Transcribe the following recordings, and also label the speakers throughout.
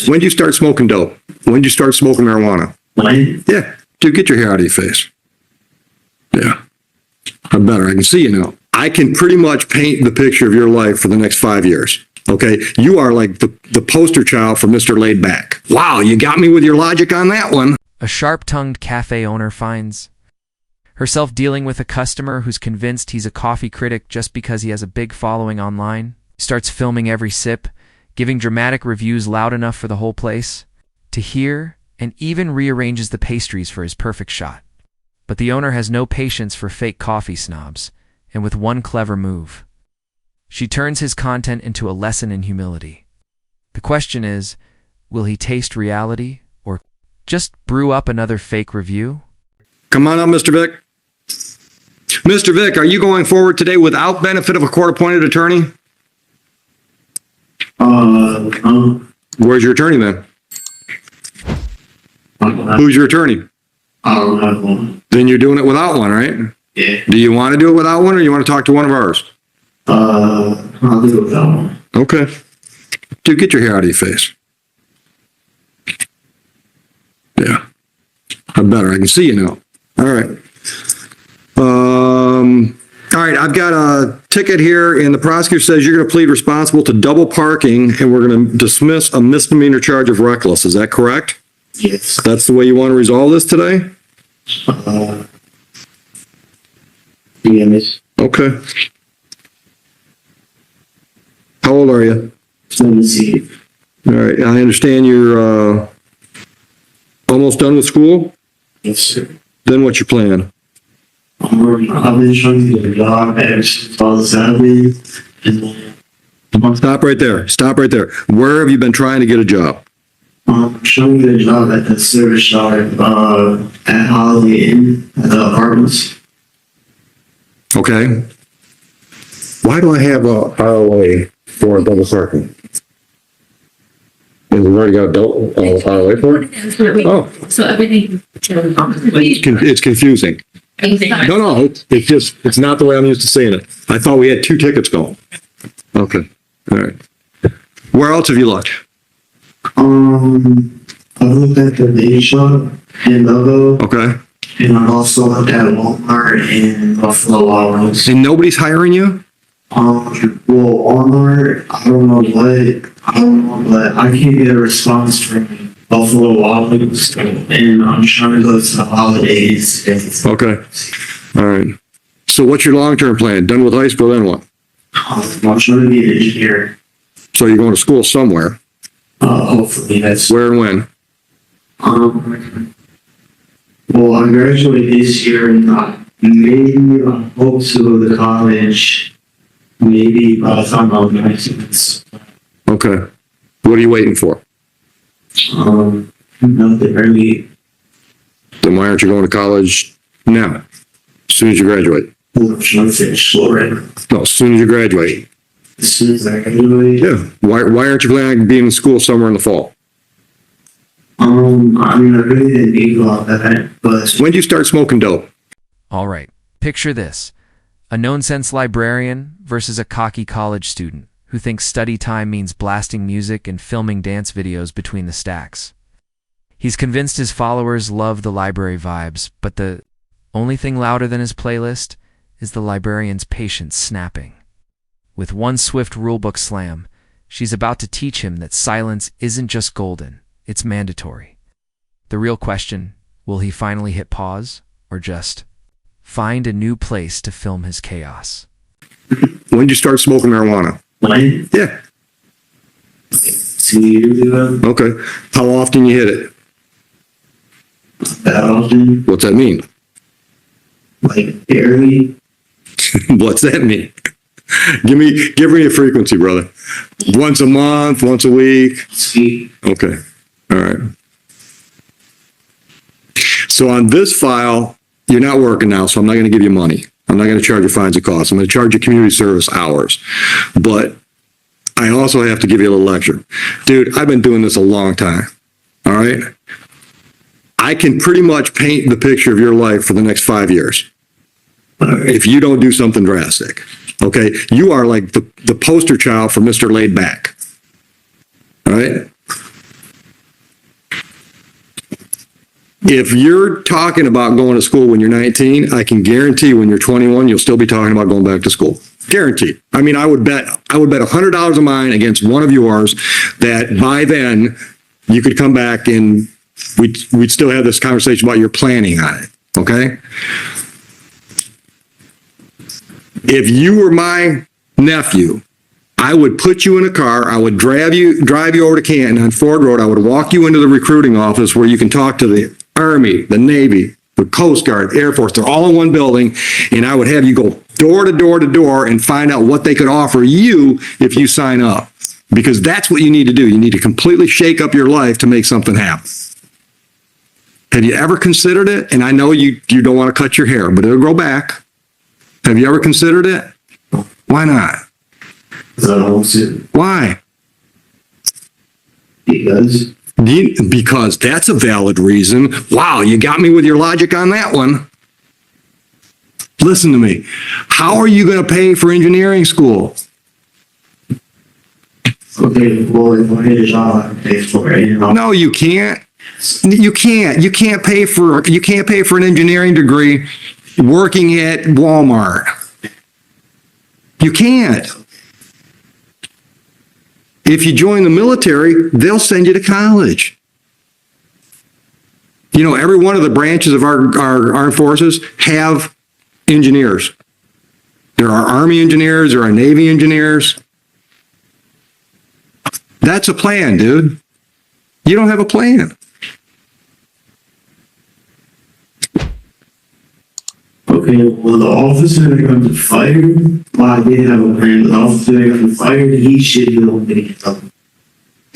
Speaker 1: When did you start smoking dope? When did you start smoking marijuana?
Speaker 2: When?
Speaker 1: Yeah. Dude, get your hair out of your face. Yeah. I'm better. I can see you now. I can pretty much paint the picture of your life for the next 5 years. Okay? You are like the poster child for Mr. Laid Back. Wow, you got me with your logic on that one.
Speaker 3: A sharp-tongued cafe owner finds herself dealing with a customer who's convinced he's a coffee critic just because he has a big following online, starts filming every sip, giving dramatic reviews loud enough for the whole place to hear, and even rearranges the pastries for his perfect shot. But the owner has no patience for fake coffee snobs, and with one clever move, she turns his content into a lesson in humility. The question is, will he taste reality or just brew up another fake review?
Speaker 1: Come on up, Mr. Vick. Mr. Vick, are you going forward today without benefit of a court-appointed attorney? Where's your attorney then? Who's your attorney?
Speaker 2: I don't have one.
Speaker 1: Then you're doing it without one, right?
Speaker 2: Yeah.
Speaker 1: Do you want to do it without one, or you want to talk to one of ours?
Speaker 2: I'll do it without one.
Speaker 1: Okay. Dude, get your hair out of your face. Yeah. I'm better. I can see you now. All right. All right, I've got a ticket here, and the prosecutor says you're going to plead responsible to double parking, and we're going to dismiss a misdemeanor charge of reckless. Is that correct?
Speaker 2: Yes.
Speaker 1: That's the way you want to resolve this today?
Speaker 2: Yes.
Speaker 1: Okay. How old are you?
Speaker 2: 17.
Speaker 1: All right, I understand you're almost done with school?
Speaker 2: Yes, sir.
Speaker 1: Then what's your plan?
Speaker 2: I've been trying to get a job at Saturday.
Speaker 1: Stop right there. Stop right there. Where have you been trying to get a job?
Speaker 2: I'm trying to get a job at the service yard at Holiday Inn at the apartments.
Speaker 1: Okay. Why do I have a ROA for a double parking? We've already got a double ROA for it? Oh.
Speaker 4: So everything.
Speaker 1: It's confusing. No, it's not the way I'm used to saying it. I thought we had 2 tickets going. Okay. All right. Where else have you looked?
Speaker 2: I looked at the baby shop in Logo.
Speaker 1: Okay.
Speaker 2: And I also looked at Walmart and Buffalo Wild Wings.
Speaker 1: And nobody's hiring you?
Speaker 2: Well, Walmart, I don't know, but I can't get a response from Buffalo Wild Wings, and I'm trying to go to the holidays.
Speaker 1: Okay. All right. So what's your long-term plan? Done with high school, then what?
Speaker 2: I'm trying to be an engineer.
Speaker 1: So you're going to school somewhere.
Speaker 2: Hopefully, that's.
Speaker 1: Where and when?
Speaker 2: Well, I graduate this year, and maybe I hope to go to college. Maybe by the time I'm 19.
Speaker 1: Okay. What are you waiting for?
Speaker 2: Nothing really.
Speaker 1: Then why aren't you going to college now? As soon as you graduate.
Speaker 2: I'm trying to finish school right now.
Speaker 1: No, as soon as you graduate.
Speaker 2: As soon as I graduate.
Speaker 1: Yeah. Why aren't you planning on being in school somewhere in the fall?
Speaker 2: I mean, I really didn't think about that, but.
Speaker 1: When did you start smoking dope?
Speaker 3: All right, picture this. A known-sense librarian versus a cocky college student who thinks study time means blasting music and filming dance videos between the stacks. He's convinced his followers love the library vibes, but the only thing louder than his playlist is the librarian's patience snapping. With one swift rulebook slam, she's about to teach him that silence isn't just golden, it's mandatory. The real question, will he finally hit pause or just find a new place to film his chaos?
Speaker 1: When did you start smoking marijuana?
Speaker 2: When?
Speaker 1: Yeah.
Speaker 2: 2 years ago.
Speaker 1: Okay. How often you hit it?
Speaker 2: That often.
Speaker 1: What's that mean?
Speaker 2: Like, barely.
Speaker 1: What's that mean? Give me a frequency, brother. Once a month, once a week.
Speaker 2: Sweet.
Speaker 1: Okay. All right. So on this file, you're not working now, so I'm not going to give you money. I'm not going to charge you fines and costs. I'm going to charge you community service hours. But I also have to give you a little lecture. Dude, I've been doing this a long time. All right? I can pretty much paint the picture of your life for the next 5 years. If you don't do something drastic. Okay? You are like the poster child for Mr. Laid Back. All right? If you're talking about going to school when you're 19, I can guarantee when you're 21, you'll still be talking about going back to school. Guaranteed. I mean, I would bet $100 of mine against one of yours that by then you could come back and we'd still have this conversation about your planning on it. Okay. If you were my nephew, I would put you in a car. I would drive you over to Canton on Ford Road. I would walk you into the recruiting office where you can talk to the Army, the Navy, the Coast Guard, Air Force. They're all in one building. And I would have you go door to door to door and find out what they could offer you if you sign up. Because that's what you need to do. You need to completely shake up your life to make something happen. Have you ever considered it? And I know you don't want to cut your hair, but it'll grow back. Have you ever considered it? Why not?
Speaker 2: Because I don't want to.
Speaker 1: Why?
Speaker 2: Because
Speaker 1: that's a valid reason. Wow, you got me with your logic on that one. Listen to me. How are you going to pay for engineering school?
Speaker 2: okay, well, if I get a job, I can pay for it. You know?
Speaker 1: No, you can't. You can't pay for an engineering degree working at Walmart. You can't. If you join the military, they'll send you to college. You know, every one of the branches of our armed forces have engineers. There are Army engineers, there are Navy engineers. That's a plan, dude. You don't have a plan.
Speaker 2: Okay, well, the officer that got fired, well, I did have a plan. The officer that got fired, he should be able to get something.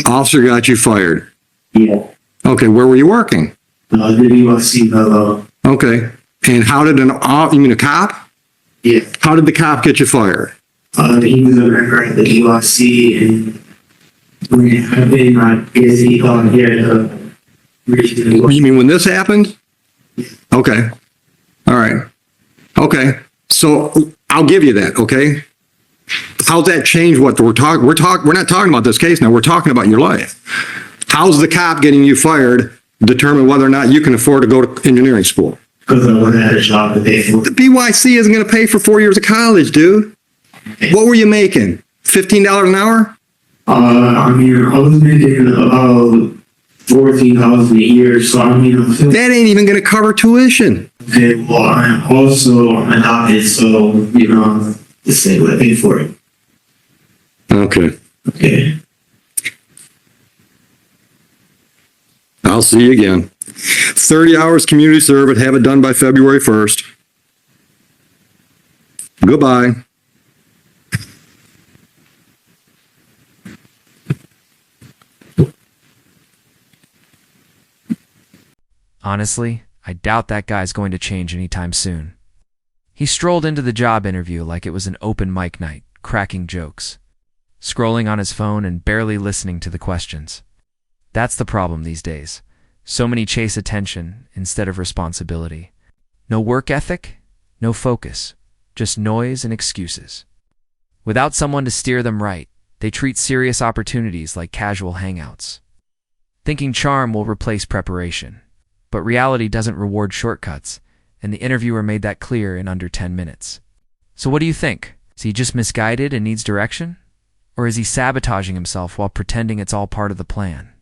Speaker 1: Officer got you fired.
Speaker 2: Yeah.
Speaker 1: Okay, where were you working?
Speaker 2: The USC,
Speaker 1: Okay, and how did you mean a cop?
Speaker 2: yeah.
Speaker 1: How did the cop get you fired?
Speaker 2: He was a member at the USC, and when I've been, I guess he got here to
Speaker 1: You mean when this happened? Okay. All right. Okay. So I'll give you that. Okay. How's that change what we're talking? We're not talking about this case now. We're talking about your life. How's the cop getting you fired determine whether or not you can afford to go to engineering school?
Speaker 2: because I would have had a job to pay for.
Speaker 1: The BYC isn't going to pay for 4 years of college, dude. What were you making? $15 an hour?
Speaker 2: I mean, I was making about 14,000 a year, so I mean, I'm feeling
Speaker 1: That ain't even going to cover tuition.
Speaker 2: okay. Well, I'm also adopted, so you know, the state would pay for it.
Speaker 1: Okay.
Speaker 2: Okay.
Speaker 1: I'll see you again. 30 hours community service. Have it done by February 1st. Goodbye.
Speaker 3: Honestly, I doubt that guy's going to change anytime soon. He strolled into the job interview like it was an open mic night, cracking jokes, scrolling on his phone and barely listening to the questions. That's the problem these days. So many chase attention instead of responsibility. No work ethic, no focus, just noise and excuses. Without someone to steer them right, they treat serious opportunities like casual hangouts. Thinking charm will replace preparation. But reality doesn't reward shortcuts, and the interviewer made that clear in under 10 minutes. So what do you think? Is he just misguided and needs direction? Or is he sabotaging himself while pretending it's all part of the plan?